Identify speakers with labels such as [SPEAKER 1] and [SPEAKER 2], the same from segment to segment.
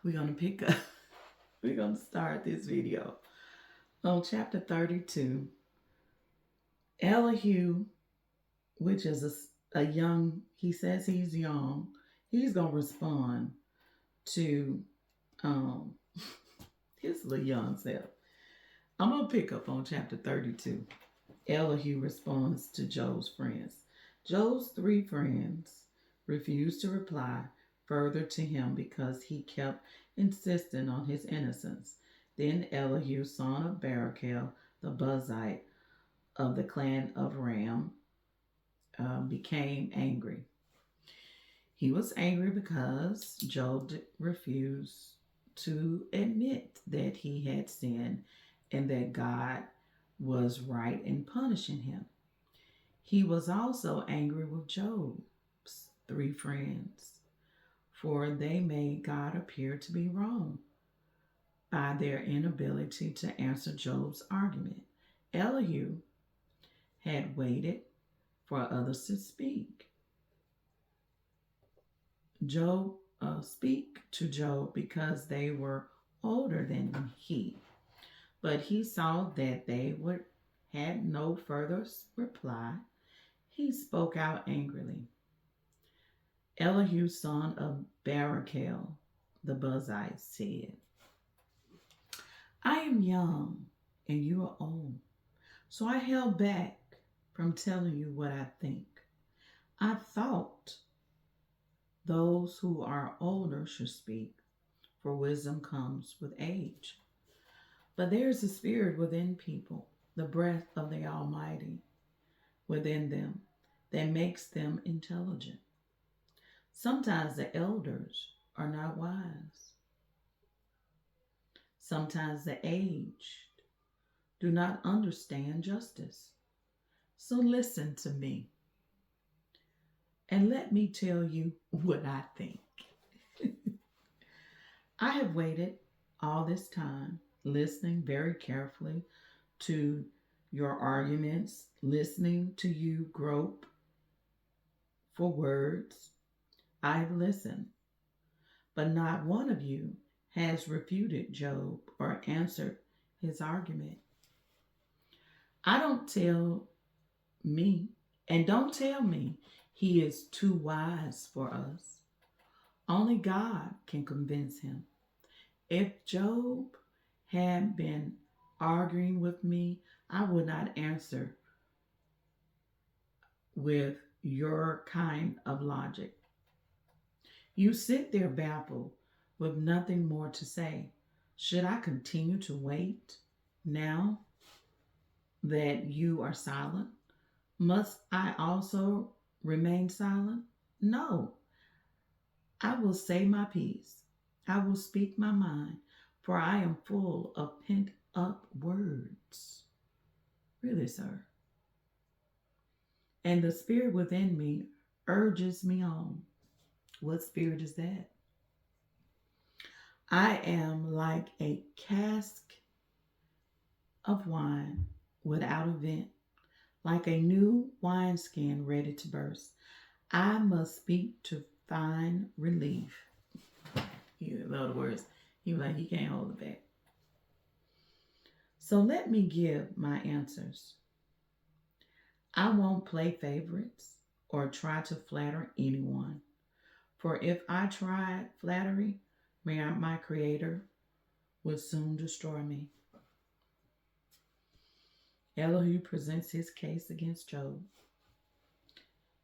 [SPEAKER 1] We're going to pick up, we're going to start this video on chapter 32. Elihu, which is a young, he says he's young, he's going to respond to um, his little young self. I'm going to pick up on chapter 32. Elihu responds to Job's friends. Job's three friends refused to reply further to him because he kept insisting on his innocence. Then Elihu, son of Barachel, the Buzite of the clan of Ram, became angry. He was angry because Job refused to admit that he had sinned and that God was right in punishing him. He was also angry with Job's three friends, for they made God appear to be wrong by their inability to answer Job's argument. Elihu had waited for others to speak to Job because they were older than he. But he saw that they had no further reply. He spoke out angrily. Elihu, son of Barachel, the Buzite, said, I am young and you are old, so I held back from telling you what I think. I thought those who are older should speak, for wisdom comes with age. But there is a spirit within people, the breath of the Almighty within them, that makes them intelligent. Sometimes the elders are not wise. Sometimes the aged do not understand justice. So listen to me and let me tell you what I think. I have waited all this time, listening very carefully to your arguments, listening to you grope for words. I have listened, but not one of you has refuted Job or answered his argument. I don't tell me, and don't tell me he is too wise for us. Only God can convince him. If Job had been arguing with me, I would not answer with your kind of logic. You sit there baffled with nothing more to say. Should I continue to wait now that you are silent? Must I also remain silent? No, I will say my piece. I will speak my mind, for I am full of pent up words. Really, sir. And the spirit within me urges me on. What spirit is that? I am like a cask of wine without a vent, like a new wineskin ready to burst. I must speak to find relief. In other words, he was like, he can't hold it back. So let me give my answers. I won't play favorites or try to flatter anyone. For if I tried flattery, my Creator would soon destroy me. Elihu presents his case against Job.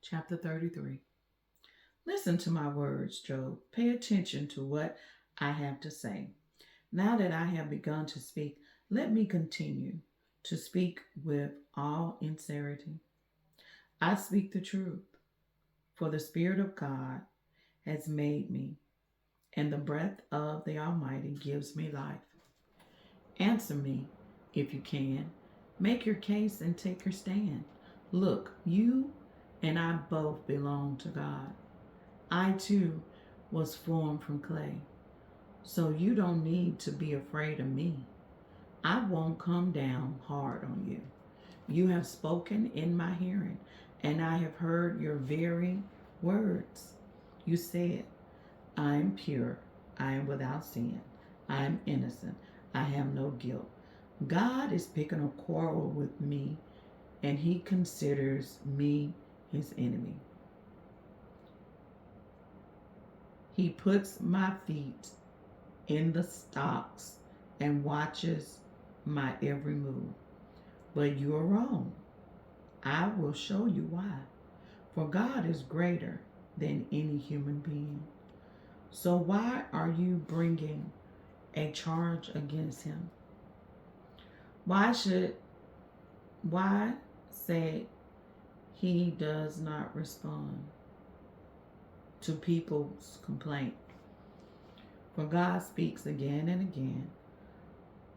[SPEAKER 1] Chapter 33. Listen to my words, Job. Pay attention to what I have to say. Now that I have begun to speak, let me continue to speak with all sincerity. I speak the truth, for the Spirit of God has made me, and the breath of the Almighty gives me life. Answer me if you can. Make your case and take your stand. Look, you and I both belong to God. I too was formed from clay, so you don't need to be afraid of me. I won't come down hard on you. You have spoken in my hearing, and I have heard your very words. You said, I am pure, I am without sin. I am innocent. I have no guilt. God is picking a quarrel with me, and he considers me his enemy. He puts my feet in the stocks and watches my every move. But you are wrong. I will show you why. For God is greater than any human being. So why are you bringing a charge against him? Why should why say he does not respond to people's complaint? For God speaks again and again,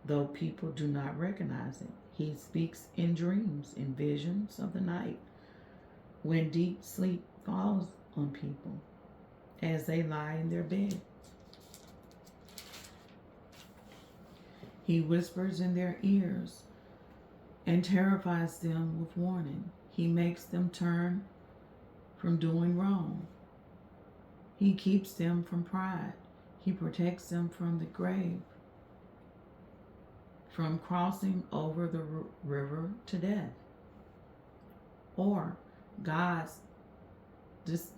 [SPEAKER 1] though people do not recognize it. He speaks in dreams, in visions of the night, when deep sleep falls on people as they lie in their bed. He whispers in their ears and terrifies them with warning. He makes them turn from doing wrong. He keeps them from pride. He protects them from the grave, from crossing over the river to death. Or God's dis,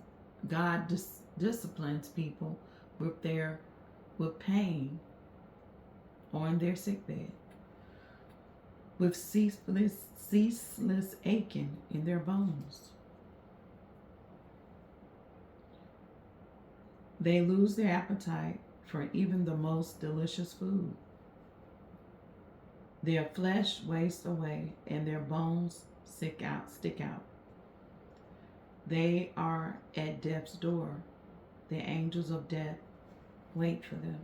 [SPEAKER 1] disciplines people with pain on their sickbed, with ceaseless aching in their bones. They lose their appetite for even the most delicious food. Their flesh wastes away and their bones stick out. They are at death's door. The angels of death wait for them.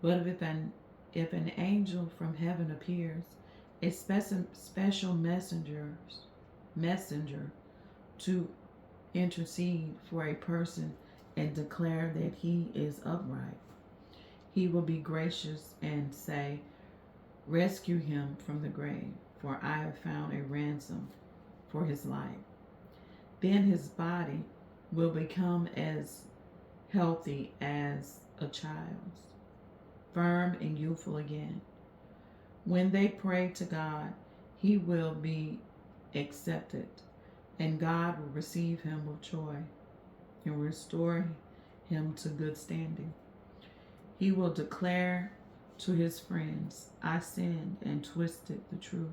[SPEAKER 1] But if an angel from heaven appears, a special messenger to intercede for a person and declare that he is upright, he will be gracious and say, "Rescue him from the grave, for I have found a ransom for his life." Then his body will become as healthy as a child's, firm and youthful again. When they pray to God, he will be accepted, and God will receive him with joy and restore him to good standing. He will declare to his friends, "I sinned and twisted the truth,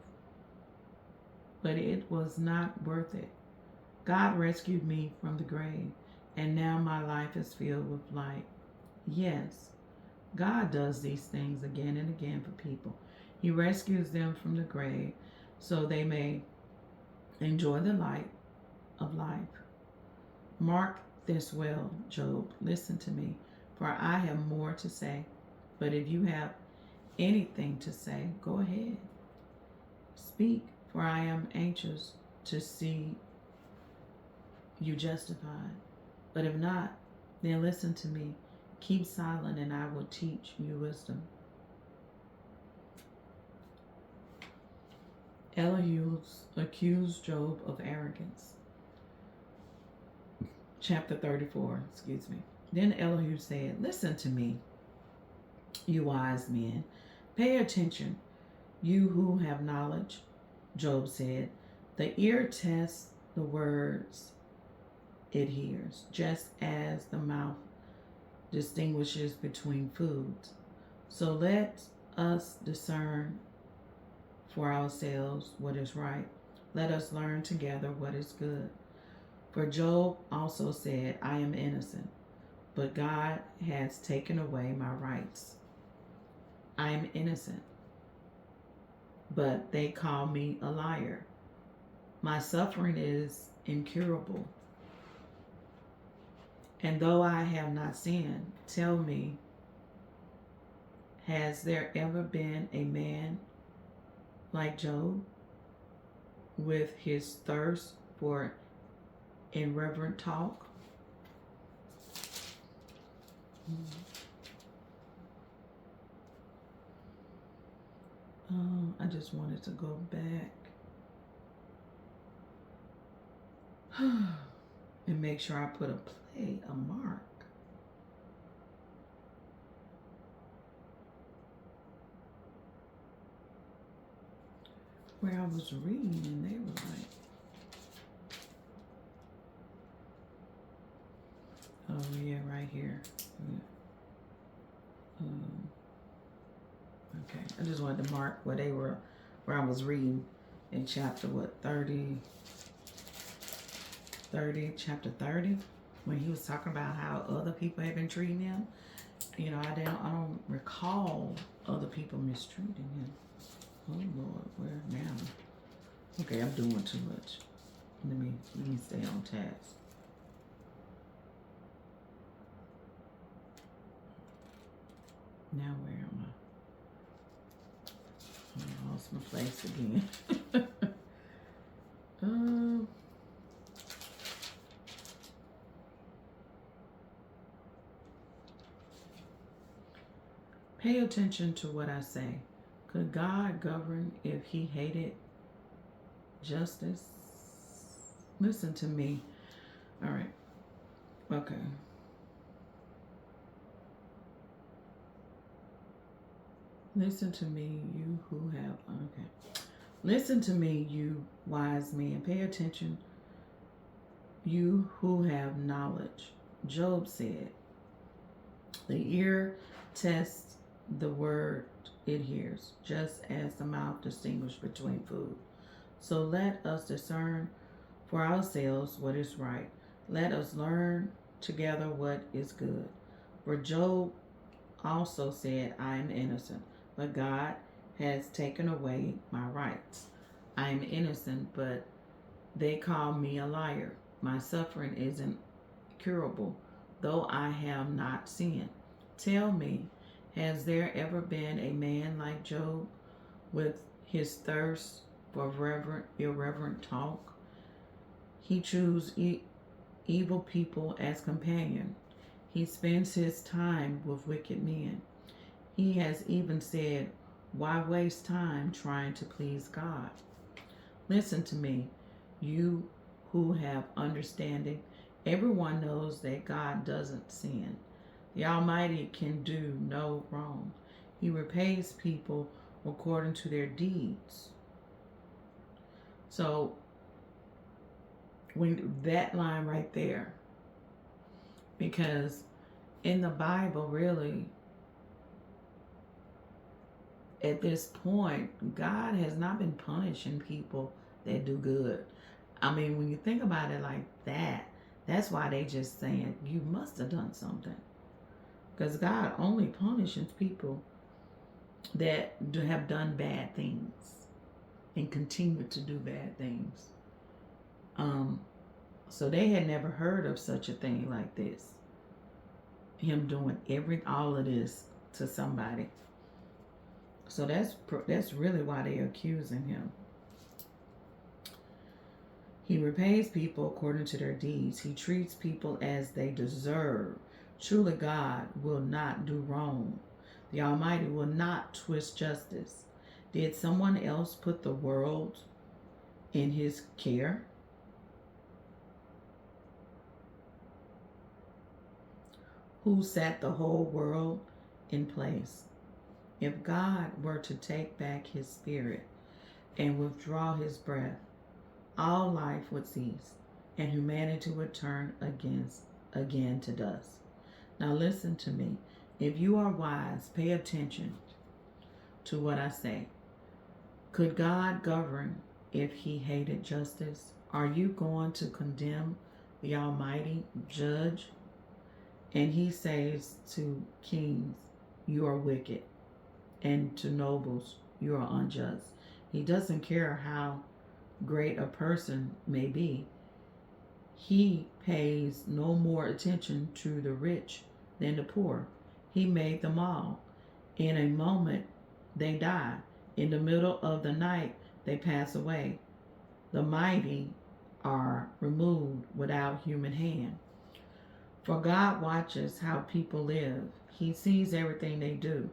[SPEAKER 1] but it was not worth it. God rescued me from the grave, and now my life is filled with light." Yes, God does these things again and again for people. He rescues them from the grave so they may enjoy the light of life. Mark this well, Job. Listen to me, for I have more to say. But if you have anything to say, go ahead. Speak, for I am anxious to see you justified. But if not, then listen to me. Keep silent, and I will teach you wisdom. Elihu accused Job of arrogance. Chapter 34, Then Elihu said, "Listen to me, you wise men. Pay attention, you who have knowledge." Job said, "The ear tests the words it hears, just as the mouth distinguishes between foods. So let us discern for ourselves what is right. Let us learn together what is good." For Job also said, "I am innocent, but God has taken away my rights. I am innocent, but they call me a liar. My suffering is incurable. And though I have not sinned, tell me, has there ever been a man like Job, with his thirst for irreverent talk?" I just wanted to go back and make sure I put a mark. where I was reading and they were like, oh yeah, right here. Um, okay, I just wanted to mark where they were, where I was reading in chapter what 30, chapter 30, when he was talking about how other people had been treating him. You know, I don't recall other people mistreating him. Oh Lord, where now? Okay, I'm doing too much. Let me stay on task. Now where am I? I lost my place again. um, Pay attention to what I say. Could God govern if he hated justice? Listen to me. All right. Okay. Listen to me, you who have, okay. Listen to me, you wise men. Pay attention, you who have knowledge. Job said, the ear tests the word it hears, just as the mouth distinguishes between food. So let us discern for ourselves what is right. Let us learn together what is good. For Job also said, I am innocent, but God has taken away my rights. I am innocent, but they call me a liar. My suffering isn't curable, though I have not sinned. Tell me, has there ever been a man like Job with his thirst for irreverent talk? He chooses evil people as companion. He spends his time with wicked men. He has even said, why waste time trying to please God? Listen to me, you who have understanding. Everyone knows that God doesn't sin. The Almighty can do no wrong. He repays people according to their deeds. So, when that line right there, because in the Bible, really, at this point, God has not been punishing people that do good. I mean, when you think about it like that, that's why they just saying, you must have done something. Because God only punishes people that have done bad things and continue to do bad things. So they had never heard of such a thing like this. Him doing all of this to somebody. So that's really why they're accusing him. He repays people according to their deeds. He treats people as they deserve. Truly, God will not do wrong. The Almighty will not twist justice. Did someone else put the world in his care? Who sat the whole world in place? If God were to take back his spirit and withdraw his breath, all life would cease, and humanity would turn again to dust. Now listen to me. If you are wise, pay attention to what I say. Could God govern if he hated justice? Are you going to condemn the Almighty Judge? And he says to kings, you are wicked, and to nobles, you are unjust. He doesn't care how great a person may be. He pays no more attention to the rich than the poor. He made them all. In a moment, they die. In the middle of the night, they pass away. The mighty are removed without human hand. For God watches how people live. He sees everything they do.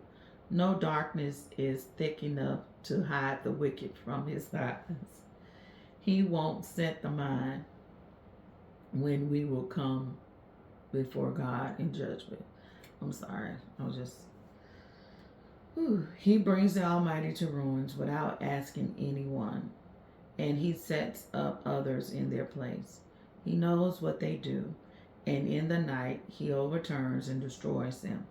[SPEAKER 1] No darkness is thick enough to hide the wicked from his eyes. He won't set the mind when we will come before God in judgment. I'm sorry. I was just Whew. He brings the Almighty to ruins without asking anyone, and he sets up others in their place. He knows what they do, and in the night he overturns and destroys them.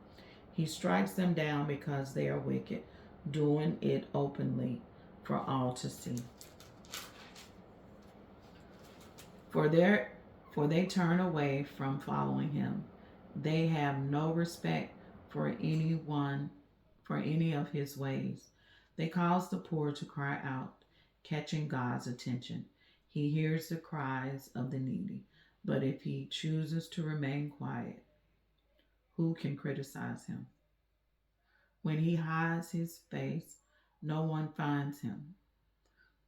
[SPEAKER 1] He strikes them down because they are wicked, doing it openly for all to see. For their for they turn away from following him. They have no respect for anyone for any of his ways. They cause the poor to cry out, catching God's attention. He hears the cries of the needy, but if he chooses to remain quiet, who can criticize him? When he hides his face, no one finds him,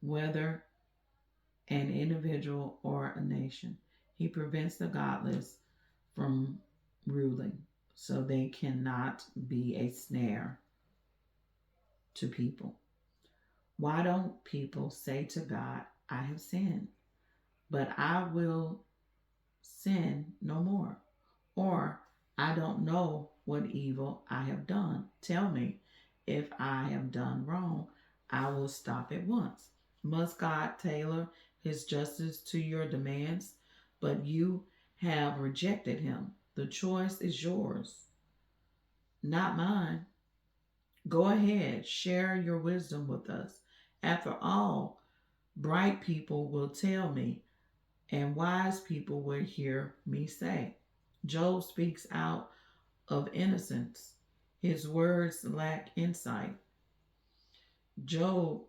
[SPEAKER 1] whether an individual or a nation. He prevents the godless from ruling, so they cannot be a snare to people. Why don't people say to God, I have sinned, but I will sin no more? Or, I don't know what evil I have done. Tell me if I have done wrong. I will stop at once. Must God tailor his justice to your demands? But you have rejected him. The choice is yours, not mine. Go ahead, share your wisdom with us. After all, bright people will tell me, and wise people will hear me say. Job speaks out of innocence. His words lack insight. Job,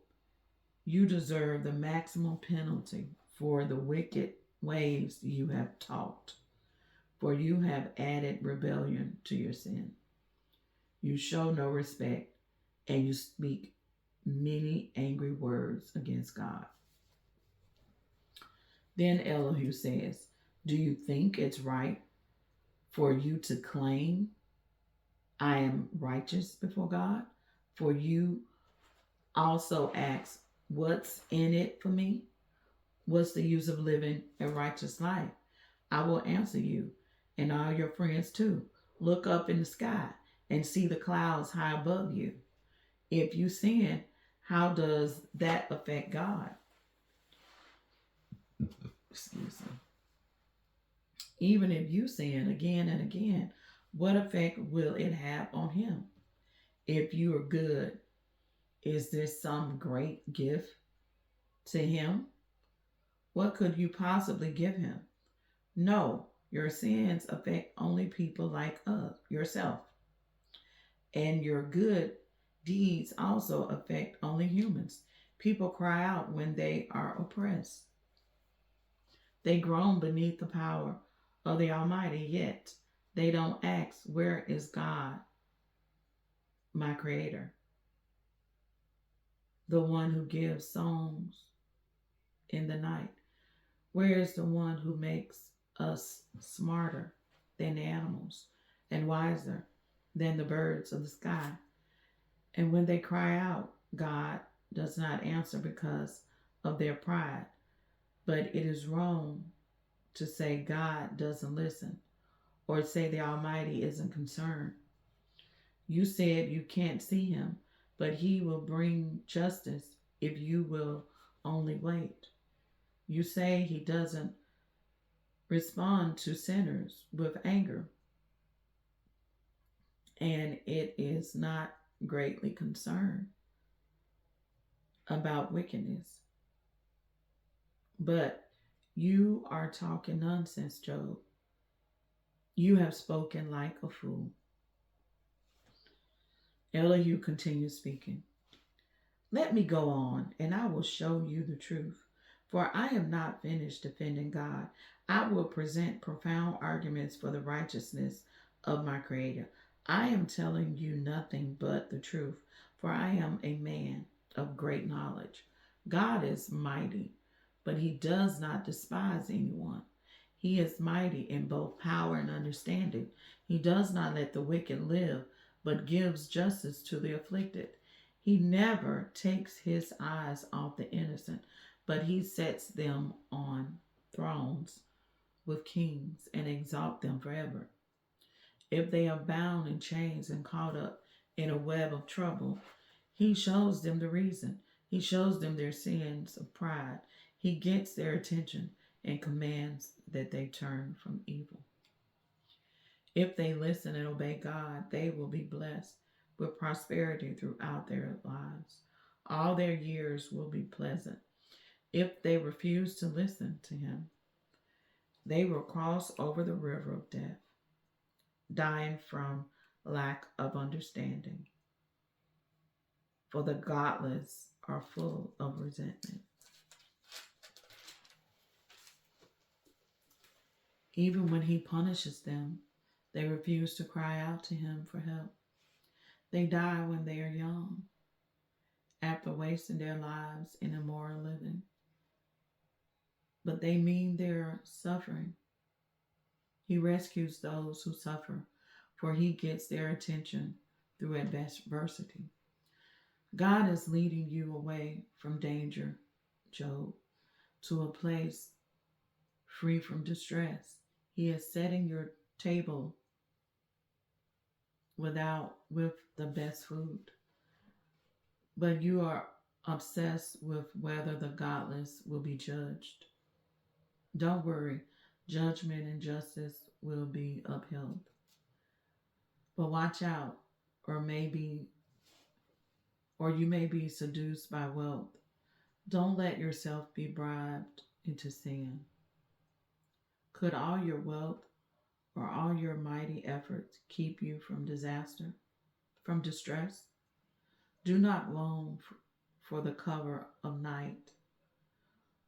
[SPEAKER 1] you deserve the maximum penalty for the wicked ways you have taught, for you have added rebellion to your sin. You show no respect, and you speak many angry words against God. Then Elihu says, do you think it's right for you to claim I am righteous before God? For you also ask, what's in it for me? What's the use of living a righteous life? I will answer you and all your friends too. Look up in the sky and see the clouds high above you. If you sin, how does that affect God? Excuse me. Even if you sin again and again, what effect will it have on Him? If you are good, is this some great gift to Him? What could you possibly give Him? No, your sins affect only people like yourself, and your good deeds also affect only humans. People cry out when they are oppressed. They groan beneath the power of the Almighty, yet they don't ask, where is God, my Creator, the one who gives songs in the night? Where is the one who makes us smarter than the animals and wiser than the birds of the sky? And when they cry out, God does not answer because of their pride. But it is wrong to say God doesn't listen or say the Almighty isn't concerned. You said you can't see Him, but He will bring justice if you will only wait. You say He doesn't respond to sinners with anger, and it is not greatly concerned about wickedness. But you are talking nonsense, Job. You have spoken like a fool. Elihu continues speaking. Let me go on, and I will show you the truth. For I am not finished defending God. I will present profound arguments for the righteousness of my Creator. I am telling you nothing but the truth, for I am a man of great knowledge. God is mighty, but He does not despise anyone. He is mighty in both power and understanding. He does not let the wicked live, but gives justice to the afflicted. He never takes his eyes off the innocent, but he sets them on thrones with kings and exalt them forever. If they are bound in chains and caught up, in a web of trouble, he shows them the reason. He shows them their sins of pride. He gets their attention and commands that they turn from evil. If they listen and obey God, they will be blessed with prosperity throughout their lives. All their years will be pleasant. If they refuse to listen to Him, they will cross over the river of death, dying from lack of understanding. For the godless are full of resentment. Even when He punishes them, they refuse to cry out to Him for help. They die when they are young, after wasting their lives in immoral living. But they mean their suffering. He rescues those who suffer, for He gets their attention through adversity. God is leading you away from danger, Job, to a place free from distress. He is setting your table with the best food. But you are obsessed with whether the godless will be judged. Don't worry, judgment and justice will be upheld. But watch out, or maybe or you may be seduced by wealth. Don't let yourself be bribed into sin. Could all your wealth or all your mighty efforts keep you from disaster, from distress? Do not long for the cover of night,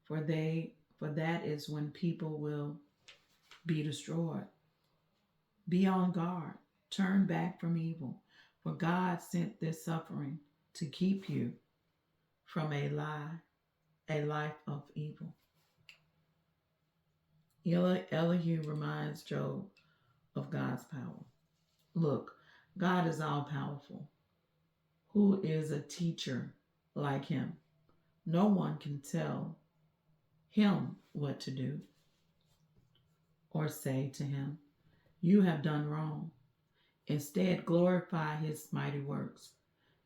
[SPEAKER 1] for that is when people will be destroyed. Be on guard. Turn back from evil, for God sent this suffering to keep you from a life of evil. Elihu reminds Job of God's power. Look, God is all powerful. Who is a teacher like him? No one can tell him what to do or say to him, "You have done wrong." Instead, glorify his mighty works,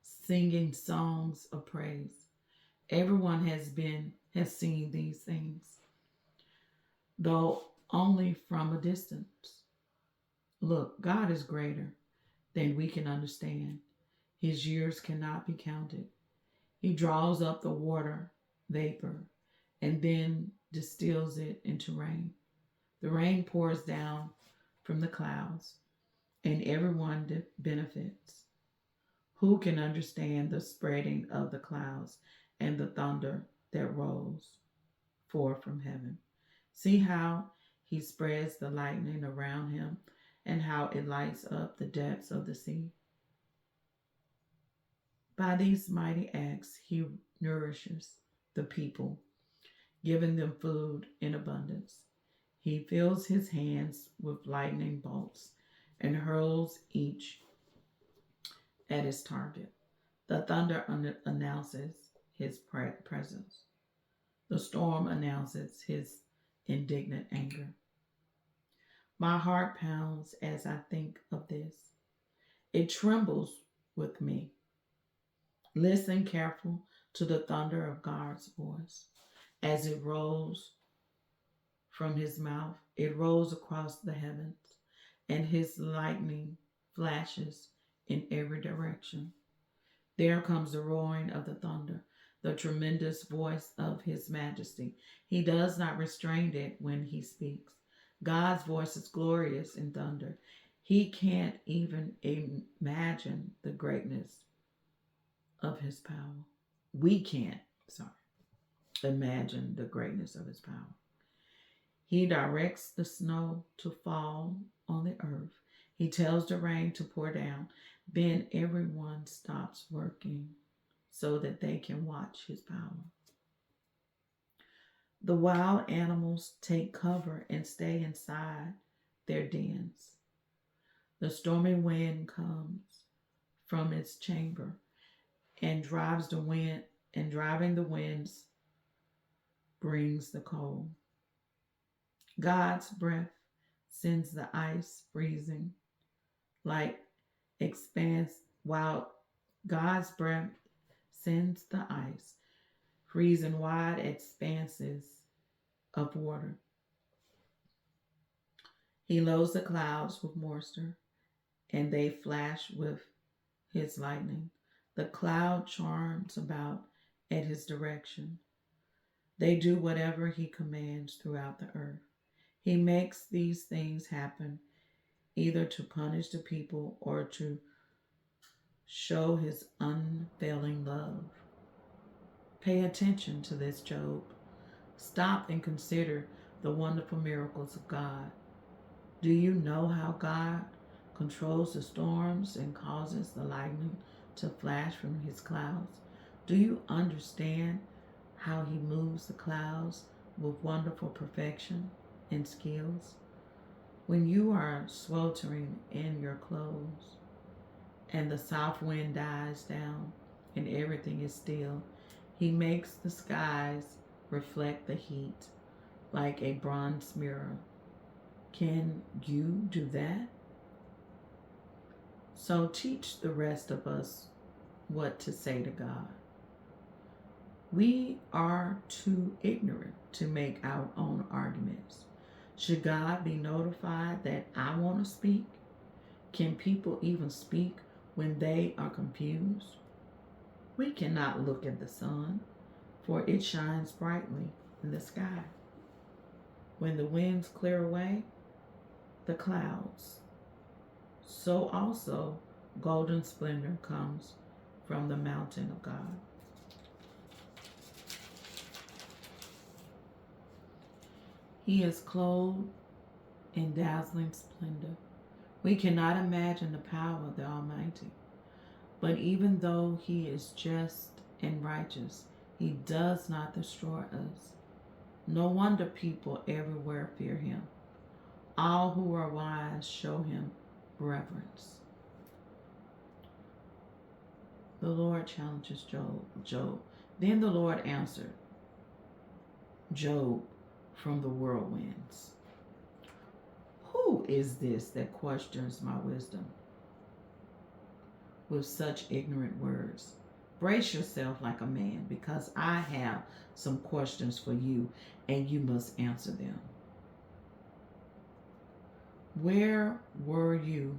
[SPEAKER 1] singing songs of praise. Everyone has seen these things, though only from a distance. Look, God is greater than we can understand. His years cannot be counted. He draws up the water vapor and then distills it into rain. The rain pours down from the clouds, and everyone benefits. Who can understand the spreading of the clouds and the thunder that rolls forth from heaven? See how he spreads the lightning around him and how it lights up the depths of the sea. By these mighty acts, he nourishes the people, giving them food in abundance. He fills his hands with lightning bolts and hurls each at his target. The thunder announces his presence. The storm announces his indignant anger. My heart pounds as I think of this. It trembles with me. Listen careful to the thunder of God's voice as it rolls from his mouth. It rolls across the heavens, and his lightning flashes in every direction. There comes the roaring of the thunder, the tremendous voice of his majesty. He does not restrain it when he speaks. God's voice is glorious in thunder. He can't even imagine the greatness of his power. We can't, sorry, imagine the greatness of his power. He directs the snow to fall on the earth. He tells the rain to pour down. Then everyone stops working so that they can watch his power. The wild animals take cover and stay inside their dens. The stormy wind comes from its chamber and driving the winds brings the cold. God's breath sends the ice freezing, like expanse while God's breath sends the ice, freezing wide expanses of water. He loads the clouds with moisture, and they flash with his lightning. The cloud charms about at his direction. They do whatever he commands throughout the earth. He makes these things happen either to punish the people or to show his unfailing love. Pay attention to this, Job. Stop and consider the wonderful miracles of God. Do you know how God controls the storms and causes the lightning to flash from his clouds? Do you understand how he moves the clouds with wonderful perfection and skills? When you are sweltering in your clothes and the south wind dies down and everything is still, he makes the skies reflect the heat like a bronze mirror. Can you do that? So teach the rest of us what to say to God. We are too ignorant to make our own arguments. Should God be notified that I want to speak? Can people even speak when they are confused? We cannot look at the sun, for it shines brightly in the sky. When the winds clear away the clouds, so also golden splendor comes from the mountain of God. He is clothed in dazzling splendor. We cannot imagine the power of the Almighty. But even though he is just and righteous, he does not destroy us. No wonder people everywhere fear him. All who are wise show him reverence. The Lord challenges Job. Then the Lord answered Job from the whirlwinds. Who is this that questions my wisdom with such ignorant words? Brace yourself like a man, because I have some questions for you, and you must answer them. Where were you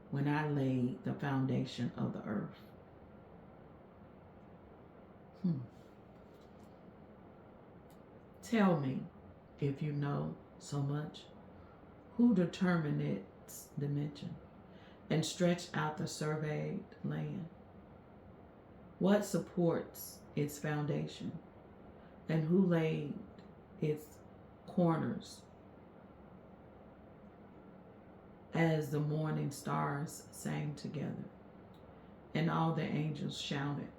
[SPEAKER 1] when I laid the foundation of the earth? Tell me, if you know so much, who determined its dimension and stretched out the surveyed land? What supports its foundation, and who laid its corners? As the morning stars sang together, and all the angels shouted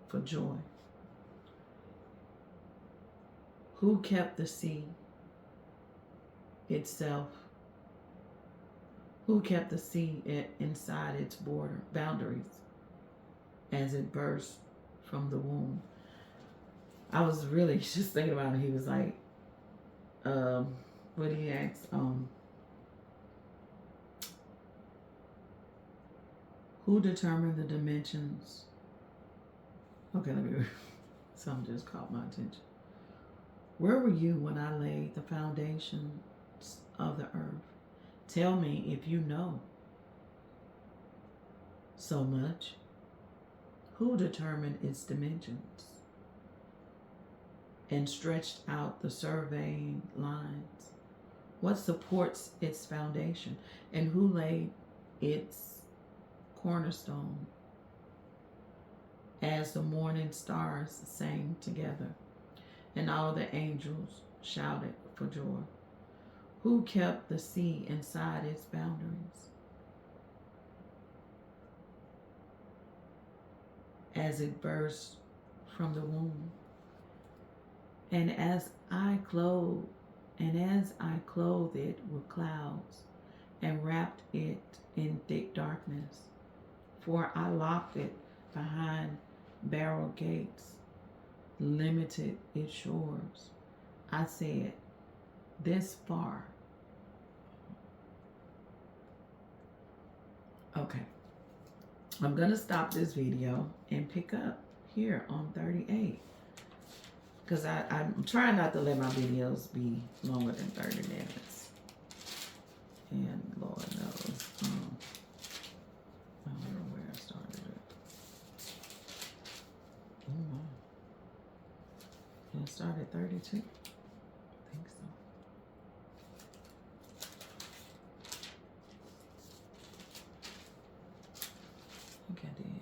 [SPEAKER 1] for joy. Who kept the sea itself? Who kept the sea inside its boundaries as it burst from the womb? I was really just thinking about it. He was like, what did he ask? Who determined the dimensions? Okay, let me. Something just caught my attention. Where were you when I laid the foundations of the earth? Tell me if you know so much. Who determined its dimensions and stretched out the surveying lines? What supports its foundation, and who laid its cornerstone? As the morning stars sang together, and all the angels shouted for joy. Who kept the sea inside its boundaries as it burst from the womb? And as I clothed it with clouds and wrapped it in thick darkness, for I locked it behind barrel gates, limited its shores. I said, this far. Okay. I'm going to stop this video and pick up here on 38. Because I'm trying not to let my videos be longer than 30 minutes. And Lord knows, I don't know where I started it. Oh my. It started 32. I think so. I think I did.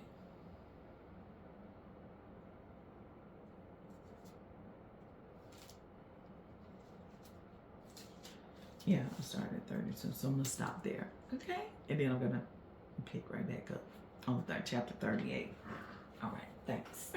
[SPEAKER 1] Yeah, I started at 32, so I'm going to stop there. Okay? And then I'm going to pick right back up on chapter 38. All right, thanks.